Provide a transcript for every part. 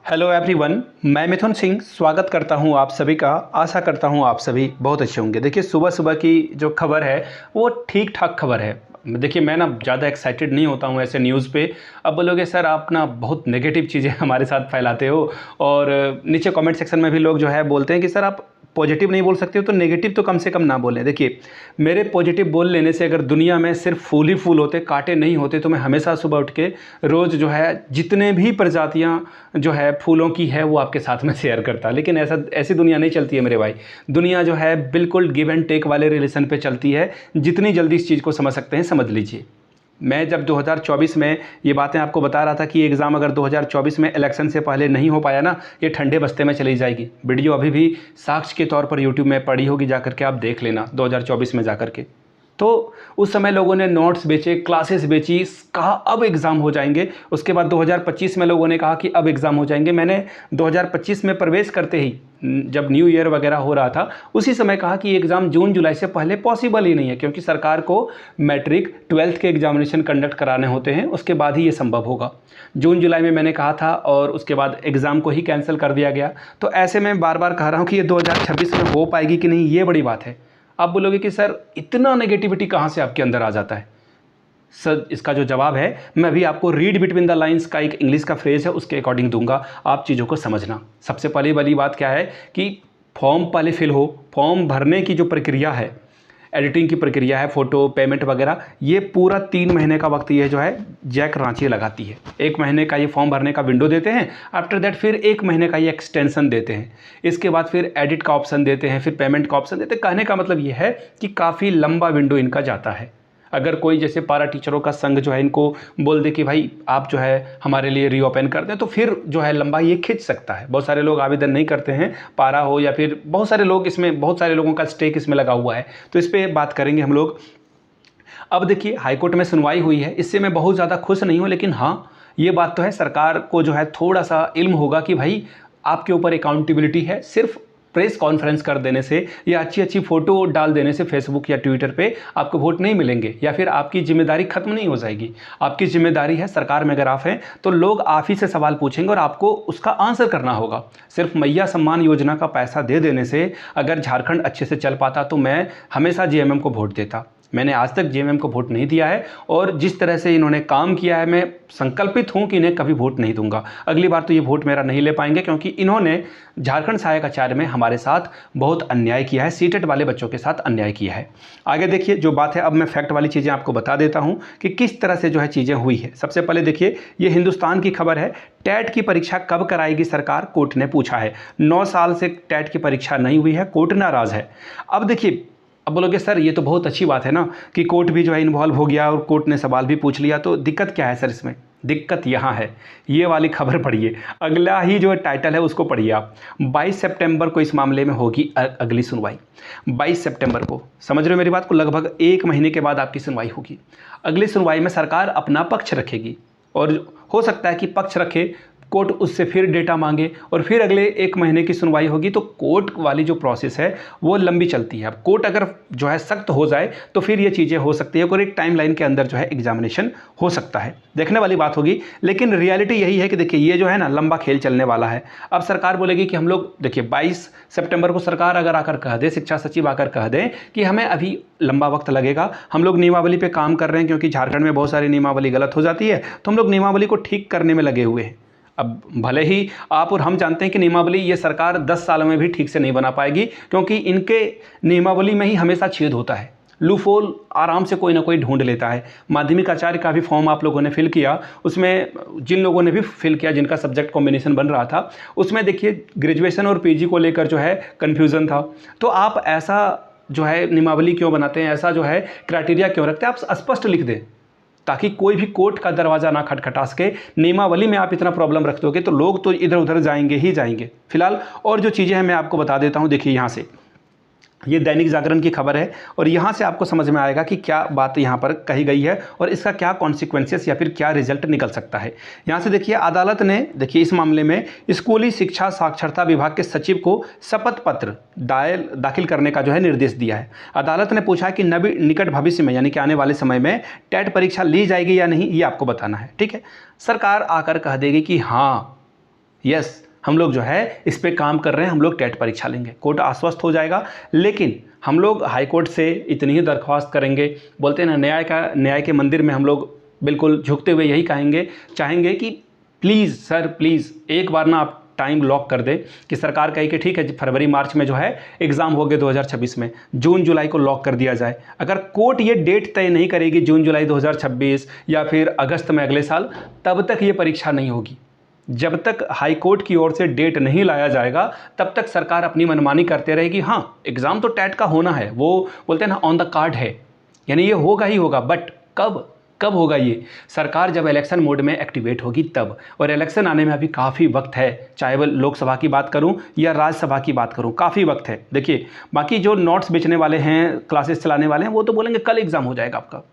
Hello everyone, मैं मिथुन सिंह स्वागत करता हूं आप सभी का। आशा करता हूं आप सभी बहुत अच्छे होंगे। देखिए, सुबह सुबह की जो खबर है वो ठीक ठाक खबर है। देखिए, मैं ना ज़्यादा एक्साइटेड नहीं होता हूं ऐसे न्यूज़ पे। अब बोलोगे सर आप ना बहुत नेगेटिव चीज़ें हमारे साथ फैलाते हो, और नीचे कमेंट सेक्शन में भी लोग जो है बोलते हैं कि सर आप पॉजिटिव नहीं बोल सकते हो तो नेगेटिव तो कम से कम ना बोलें। देखिए, मेरे पॉजिटिव बोल लेने से अगर दुनिया में सिर्फ फूल ही फूल होते, कांटे नहीं होते, तो मैं हमेशा सुबह उठ के रोज़ जो है जितने भी प्रजातियां जो है फूलों की है वो आपके साथ में शेयर करता। लेकिन ऐसी दुनिया नहीं चलती है मेरे भाई। दुनिया जो है बिल्कुल गिव एंड टेक वाले रिलेशन पे चलती है। जितनी जल्दी इस चीज़ को समझ सकते हैं समझ लीजिए। मैं जब 2024 में ये बातें आपको बता रहा था कि एग्ज़ाम अगर 2024 में इलेक्शन से पहले नहीं हो पाया ना, ये ठंडे बस्ते में चली जाएगी। वीडियो अभी भी साक्ष्य के तौर पर यूट्यूब में पड़ी होगी, जाकर के आप देख लेना 2024 में जाकर के। तो उस समय लोगों ने नोट्स बेचे, क्लासेस बेची, कहा अब एग्ज़ाम हो जाएंगे। उसके बाद 2025 में लोगों ने कहा कि अब एग्ज़ाम हो जाएंगे। मैंने 2025 में प्रवेश करते ही, जब न्यू ईयर वगैरह हो रहा था, उसी समय कहा कि एग्ज़ाम जून जुलाई से पहले पॉसिबल ही नहीं है, क्योंकि सरकार को मैट्रिक 12th के एग्जामिनेशन कंडक्ट कराने होते हैं, उसके बाद ही ये संभव होगा। जून जुलाई में मैंने कहा था और उसके बाद एग्ज़ाम को ही कैंसिल कर दिया गया। तो ऐसे में बार बार कह रहा हूँ कि ये 2026 में हो पाएगी कि नहीं, ये बड़ी बात है। आप बोलोगे कि सर इतना नेगेटिविटी कहाँ से आपके अंदर आ जाता है। सर, इसका जो जवाब है मैं अभी आपको रीड बिटवीन द लाइंस का एक इंग्लिश का फ्रेज है, उसके अकॉर्डिंग दूंगा, आप चीज़ों को समझना। सबसे पहली वाली बात क्या है कि फॉर्म पहले फिल हो, फॉर्म भरने की जो प्रक्रिया है, एडिटिंग की प्रक्रिया है, फ़ोटो, पेमेंट वगैरह, ये पूरा 3 महीने का वक्त ये जो है जैक रांची लगाती है। 1 महीने का ये फॉर्म भरने का विंडो देते हैं, आफ्टर दैट फिर 1 महीने का ये एक्सटेंशन देते हैं। इसके बाद फिर एडिट का ऑप्शन देते हैं, फिर पेमेंट का ऑप्शन देते हैं। कहने का मतलब ये है कि काफ़ी लंबा विंडो इनका जाता है। अगर कोई जैसे पारा टीचरों का संघ जो है इनको बोल दे कि भाई आप जो है हमारे लिए रीओपन कर दें, तो फिर जो है लंबाई ये खिंच सकता है। बहुत सारे लोग आवेदन नहीं करते हैं, पारा हो या फिर बहुत सारे लोग इसमें, बहुत सारे लोगों का स्टेक इसमें लगा हुआ है। तो इस पर बात करेंगे हम लोग। अब देखिए, हाईकोर्ट में सुनवाई हुई है, इससे मैं बहुत ज़्यादा खुश नहीं हूँ, लेकिन हाँ ये बात तो है, सरकार को जो है थोड़ा सा इल्म होगा कि भाई आपके ऊपर अकाउंटेबिलिटी है। सिर्फ प्रेस कॉन्फ्रेंस कर देने से या अच्छी अच्छी फ़ोटो डाल देने से फेसबुक या ट्विटर पे आपको वोट नहीं मिलेंगे, या फिर आपकी जिम्मेदारी खत्म नहीं हो जाएगी। आपकी जिम्मेदारी है, सरकार में अगर आप हैं तो लोग आप ही से सवाल पूछेंगे और आपको उसका आंसर करना होगा। सिर्फ मैया सम्मान योजना का पैसा दे देने से अगर झारखंड अच्छे से चल पाता तो मैं हमेशा जेएमएम को वोट देता। मैंने आज तक जेएमएम को वोट नहीं दिया है, और जिस तरह से इन्होंने काम किया है मैं संकल्पित हूं कि इन्हें कभी वोट नहीं दूंगा। अगली बार तो ये वोट मेरा नहीं ले पाएंगे, क्योंकि इन्होंने झारखंड सहायक आचार्य में हमारे साथ बहुत अन्याय किया है, सीटेट वाले बच्चों के साथ अन्याय किया है। आगे देखिए जो बात है, अब मैं फैक्ट वाली चीज़ें आपको बता देता हूँ कि किस तरह से जो है चीज़ें हुई है। सबसे पहले देखिए, ये हिंदुस्तान की खबर है। टेट की परीक्षा कब कराएगी सरकार, कोर्ट ने पूछा है। 9 साल से टेट की परीक्षा नहीं हुई है, कोर्ट नाराज़ है। अब देखिए, अब बोलोगे सर ये तो बहुत अच्छी बात है ना कि कोर्ट भी जो है इन्वॉल्व हो गया और कोर्ट ने सवाल भी पूछ लिया, तो दिक्कत क्या है सर इसमें? दिक्कत यहाँ है, ये वाली खबर पढ़िए, अगला ही जो टाइटल है उसको पढ़िए आप। 22 सितंबर को इस मामले में होगी अगली सुनवाई। 22 सितंबर को, समझ रहे हो मेरी बात को? लगभग 1 महीने के बाद आपकी सुनवाई होगी। अगली सुनवाई में सरकार अपना पक्ष रखेगी, और हो सकता है कि पक्ष रखे, कोर्ट उससे फिर डेटा मांगे, और फिर अगले 1 महीने की सुनवाई होगी। तो कोर्ट वाली जो प्रोसेस है वो लंबी चलती है। अब कोर्ट अगर जो है सख्त हो जाए तो फिर ये चीज़ें हो सकती है, और एक टाइमलाइन के अंदर जो है एग्जामिनेशन हो सकता है। देखने वाली बात होगी, लेकिन रियलिटी यही है कि देखिए ये जो है ना लंबा खेल चलने वाला है। अब सरकार बोलेगी कि हम लोग, देखिए 22 सितंबर को सरकार अगर आकर कह दे, शिक्षा सचिव आकर कह दें कि हमें अभी लंबा वक्त लगेगा, हम लोग नियमावली पे काम कर रहे हैं, क्योंकि झारखंड में बहुत सारी नियमावली गलत हो जाती है, तो हम लोग नियमावली को ठीक करने में लगे हुए हैं। अब भले ही आप और हम जानते हैं कि नियमावली ये सरकार 10 सालों में भी ठीक से नहीं बना पाएगी, क्योंकि इनके नियमावली में ही हमेशा छेद होता है। लूफोल आराम से कोई ना कोई ढूंढ लेता है। माध्यमिक आचार्य का भी फॉर्म आप लोगों ने फिल किया, उसमें जिन लोगों ने भी फिल किया, जिनका सब्जेक्ट कॉम्बिनेशन बन रहा था, उसमें देखिए ग्रेजुएशन और पीजी को लेकर जो है कन्फ्यूज़न था। तो आप ऐसा जो है नियमावली क्यों बनाते हैं, ऐसा जो है क्राइटेरिया क्यों रखते हैं? आप स्पष्ट लिख दें, ताकि कोई भी कोर्ट का दरवाज़ा ना खटखटा सके। नियमावली में आप इतना प्रॉब्लम रखते होगे तो लोग तो इधर उधर जाएंगे ही जाएंगे। फिलहाल और जो चीज़ें हैं मैं आपको बता देता हूं। देखिए यहाँ से, ये दैनिक जागरण की खबर है, और यहाँ से आपको समझ में आएगा कि क्या बात यहाँ पर कही गई है और इसका क्या कॉन्सिक्वेंसेस या फिर क्या रिजल्ट निकल सकता है। यहाँ से देखिए, अदालत ने देखिए इस मामले में स्कूली शिक्षा साक्षरता विभाग के सचिव को शपथ पत्र दाखिल करने का जो है निर्देश दिया है। अदालत ने पूछा कि निकट भविष्य में, यानी कि आने वाले समय में टेट परीक्षा ली जाएगी या नहीं, ये आपको बताना है। ठीक है, सरकार आकर कह देगी कि हाँ यस, हम लोग जो है इस पे काम कर रहे हैं, हम लोग टेट परीक्षा लेंगे, कोर्ट आश्वस्त हो जाएगा। लेकिन हम लोग हाई कोर्ट से इतनी ही दरख्वास्त करेंगे, बोलते हैं ना न्याय के मंदिर में हम लोग बिल्कुल झुकते हुए यही चाहेंगे कि प्लीज़ सर, प्लीज़ एक बार ना आप टाइम लॉक कर दें कि सरकार कहे कि ठीक है फरवरी मार्च में जो है एग्ज़ाम हो गए 2026 में, जून जुलाई को लॉक कर दिया जाए। अगर कोर्ट ये डेट तय नहीं करेगी जून जुलाई 2026 या फिर अगस्त में अगले साल, तब तक ये परीक्षा नहीं होगी। जब तक हाई कोर्ट की ओर से डेट नहीं लाया जाएगा तब तक सरकार अपनी मनमानी करते रहेगी। हाँ, एग्ज़ाम तो टेट का होना है, वो बोलते हैं ना ऑन द कार्ड है, यानी ये होगा ही होगा, बट कब होगा ये? सरकार जब इलेक्शन मोड में एक्टिवेट होगी तब, और इलेक्शन आने में अभी काफ़ी वक्त है, चाहे वह लोकसभा की बात करूं या राज्यसभा की बात करूं, काफ़ी वक्त है। देखिए, बाकी जो नोट्स बेचने वाले हैं, क्लासेस चलाने वाले हैं, वो तो बोलेंगे कल एग्ज़ाम हो जाएगा आपका,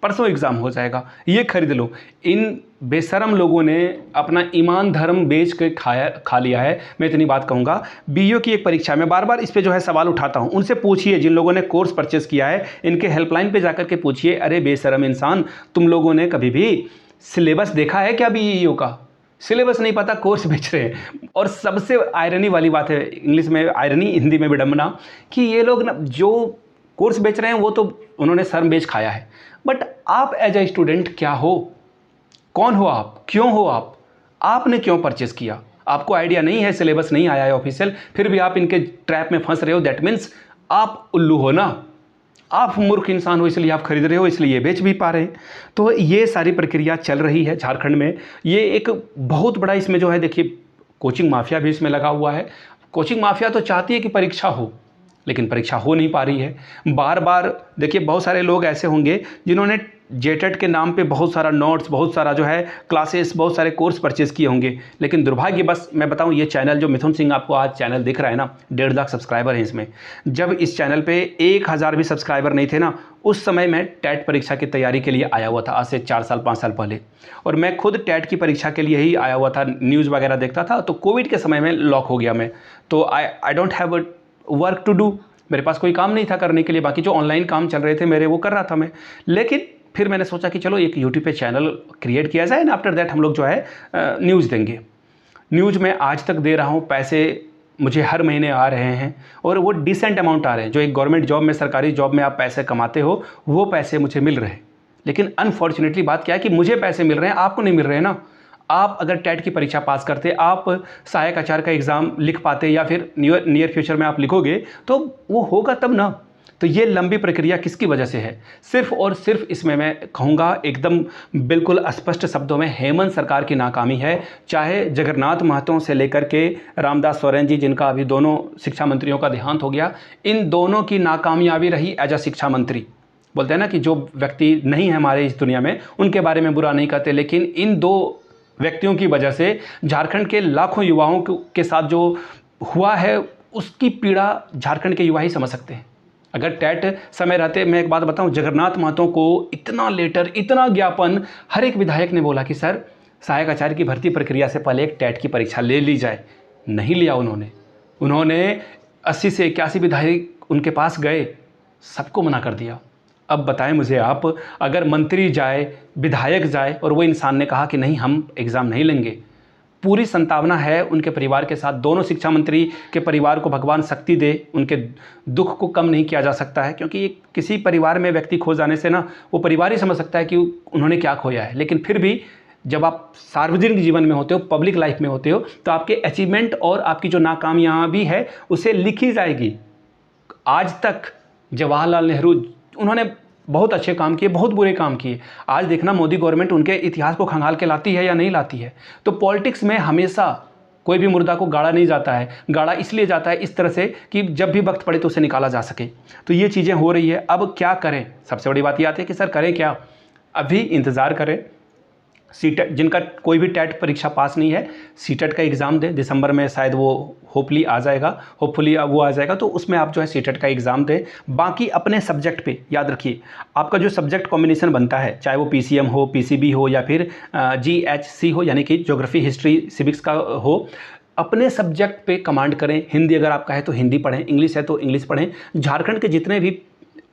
परसों एग्ज़ाम हो जाएगा, ये खरीद लो। इन बेशरम लोगों ने अपना ईमान धर्म बेच के खा लिया है। मैं इतनी बात कहूँगा, बीईओ की एक परीक्षा में बार बार इस पे जो है सवाल उठाता हूँ, उनसे पूछिए जिन लोगों ने कोर्स परचेस किया है, इनके हेल्पलाइन पे जाकर के पूछिए, अरे बेशरम इंसान, तुम लोगों ने कभी भी सिलेबस देखा है क्या बीईओ का? सिलेबस नहीं पता, कोर्स बेच रहे हैं। और सबसे आयरनी वाली बात है, इंग्लिश में आयरनी, हिंदी में विडम्बना, कि ये लोग ना जो कोर्स बेच रहे हैं वो तो उन्होंने सर बेच खाया है, बट आप एज ए स्टूडेंट क्या हो? कौन हो आप? क्यों हो आप? आपने क्यों परचेस किया? आपको आइडिया नहीं है, सिलेबस नहीं आया है ऑफिशियल, फिर भी आप इनके ट्रैप में फंस रहे हो। दैट मीन्स आप उल्लू हो ना, आप मूर्ख इंसान हो, इसलिए आप खरीद रहे हो, इसलिए बेच भी पा रहे हैं। तो ये सारी प्रक्रिया चल रही है झारखंड में। ये एक बहुत बड़ा इसमें जो है, देखिए कोचिंग माफिया भी इसमें लगा हुआ है। कोचिंग माफिया तो चाहती है कि परीक्षा हो, लेकिन परीक्षा हो नहीं पा रही है। बार बार देखिए, बहुत सारे लोग ऐसे होंगे जिन्होंने जेटेट के नाम पे बहुत सारा नोट्स, बहुत सारा जो है क्लासेस, बहुत सारे कोर्स परचेज़ किए होंगे, लेकिन दुर्भाग्य बस मैं बताऊं, ये चैनल जो मिथुन सिंह आपको आज चैनल दिख रहा है ना, 1.5 लाख सब्सक्राइबर हैं इसमें। जब इस चैनल पे 1000 भी सब्सक्राइबर नहीं थे ना, उस समय मैं टेट परीक्षा की तैयारी के लिए आया हुआ था, आज से 4 साल 5 साल पहले। और मैं खुद टेट की परीक्षा के लिए ही आया हुआ था, न्यूज़ वगैरह देखता था। तो कोविड के समय में लॉक हो गया मैं, तो I don't have work to do, मेरे पास कोई काम नहीं था करने के लिए। बाकी जो ऑनलाइन काम चल रहे थे मेरे, वो कर रहा था मैं। लेकिन फिर मैंने सोचा कि चलो एक यूट्यूब पे चैनल क्रिएट किया जाए ना, आफ्टर दैट हम लोग जो है न्यूज़ देंगे। न्यूज़ में आज तक दे रहा हूँ, पैसे मुझे हर महीने आ रहे हैं, और वो डिसेंट अमाउंट आ रहे हैं। जो एक गवर्नमेंट जॉब में, सरकारी जॉब में आप पैसे कमाते हो, वो पैसे मुझे मिल रहे हैं। लेकिन अनफॉर्चुनेटली बात क्या है कि मुझे पैसे मिल रहे हैं, आपको नहीं मिल रहे हैं ना। आप अगर टेट की परीक्षा पास करते, आप सहायक आचार्य का एग्ज़ाम लिख पाते, या फिर नियर फ्यूचर में आप लिखोगे, तो वो होगा तब ना। तो ये लंबी प्रक्रिया किसकी वजह से है? सिर्फ और सिर्फ इसमें मैं कहूँगा एकदम बिल्कुल स्पष्ट शब्दों में, हेमंत सरकार की नाकामी है। चाहे जगन्नाथ महतो से लेकर के रामदास सोरेन जी, जिनका अभी दोनों शिक्षा मंत्रियों का देहांत हो गया, इन दोनों की नाकामयाबी रही एज अ शिक्षा मंत्री। बोलते हैं ना कि जो व्यक्ति नहीं है हमारे इस दुनिया में, उनके बारे में बुरा नहीं कहते, लेकिन इन दो व्यक्तियों की वजह से झारखंड के लाखों युवाओं के साथ जो हुआ है, उसकी पीड़ा झारखंड के युवा ही समझ सकते हैं। अगर टेट समय रहते, मैं एक बात बताऊं, जगन्नाथ महतो को इतना लेटर, इतना ज्ञापन, हर एक विधायक ने बोला कि सर सहायक आचार्य की भर्ती प्रक्रिया से पहले एक टेट की परीक्षा ले ली जाए। नहीं लिया उन्होंने 80 से 81 विधायक उनके पास गए, सबको मना कर दिया। अब बताएं मुझे आप, अगर मंत्री जाए, विधायक जाए, और वो इंसान ने कहा कि नहीं हम एग्ज़ाम नहीं लेंगे, पूरी संभावना है उनके परिवार के साथ, दोनों शिक्षा मंत्री के परिवार को भगवान शक्ति दे, उनके दुख को कम नहीं किया जा सकता है। क्योंकि किसी परिवार में व्यक्ति खो जाने से ना, वो परिवार ही समझ सकता है कि उन्होंने क्या खोया है। लेकिन फिर भी जब आप सार्वजनिक जीवन में होते हो, पब्लिक लाइफ में होते हो, तो आपके अचीवमेंट और आपकी जो नाकामयाबी है उसे लिखी जाएगी। आज तक जवाहरलाल नेहरू, उन्होंने बहुत अच्छे काम किए, बहुत बुरे काम किए। आज देखना मोदी गवर्नमेंट उनके इतिहास को खंगाल के लाती है या नहीं लाती है। तो पॉलिटिक्स में हमेशा कोई भी मुर्दा को गाड़ा नहीं जाता है। गाड़ा इसलिए जाता है इस तरह से कि जब भी वक्त पड़े तो उसे निकाला जा सके। तो ये चीज़ें हो रही है। अब क्या करें? सबसे बड़ी बात ये आती है कि सर करें क्या? अभी इंतज़ार करें। सीटेट, जिनका कोई भी टेट परीक्षा पास नहीं है, सीटेट का एग्ज़ाम दें। दिसंबर में शायद वो होपफुली आ जाएगा, तो उसमें आप जो है सीटेट का एग्ज़ाम दें। बाकी अपने सब्जेक्ट पे याद रखिए, आपका जो सब्जेक्ट कॉम्बिनेशन बनता है, चाहे वो पीसीएम हो, पीसीबी हो, या फिर जीएचसी हो, यानी कि ज्योग्राफी, हिस्ट्री, सिविक्स का हो, अपने सब्जेक्ट पे कमांड करें। हिंदी अगर आपका है तो हिंदी पढ़ें, इंग्लिश है तो इंग्लिश पढ़ें। झारखंड के जितने भी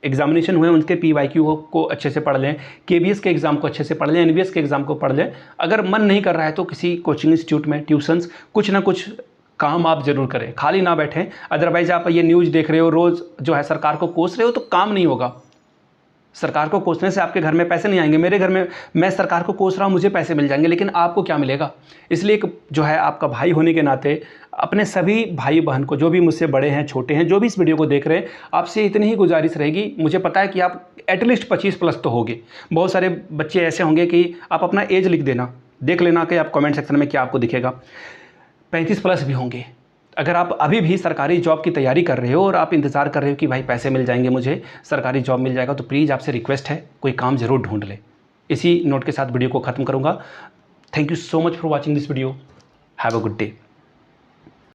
एग्जामिनेशन हुए उनके PYQ को अच्छे से पढ़ लें, KVS के एग्ज़ाम को अच्छे से पढ़ लें, NVS के एग्ज़ाम को पढ़ लें। अगर मन नहीं कर रहा है तो किसी कोचिंग इंस्टीट्यूट में ट्यूशन्स कुछ ना कुछ काम आप ज़रूर करें, खाली ना बैठें। अदरवाइज़ आप ये न्यूज़ देख रहे हो, रोज़ जो है सरकार को कोस रहे हो, तो काम नहीं होगा। सरकार को कोसने से आपके घर में पैसे नहीं आएंगे। मेरे घर में मैं सरकार को कोस रहा हूँ, मुझे पैसे मिल जाएंगे, लेकिन आपको क्या मिलेगा? इसलिए एक जो है आपका भाई होने के नाते अपने सभी भाई बहन को, जो भी मुझसे बड़े हैं छोटे हैं, जो भी इस वीडियो को देख रहे हैं, आपसे इतनी ही गुजारिश रहेगी। मुझे पता है कि आप एटलीस्ट 25+ तो होगे। बहुत सारे बच्चे ऐसे होंगे कि आप अपना एज लिख देना, देख लेना कि आप कमेंट सेक्शन में क्या आपको दिखेगा। 35+ भी होंगे। अगर आप अभी भी सरकारी जॉब की तैयारी कर रहे हो और आप इंतज़ार कर रहे हो कि भाई पैसे मिल जाएंगे, मुझे सरकारी जॉब मिल जाएगा, तो प्लीज़ आपसे रिक्वेस्ट है, कोई काम ज़रूर ढूंढ ले। इसी नोट के साथ वीडियो को ख़त्म करूँगा। Thank you so much for watching this video. Have a good day.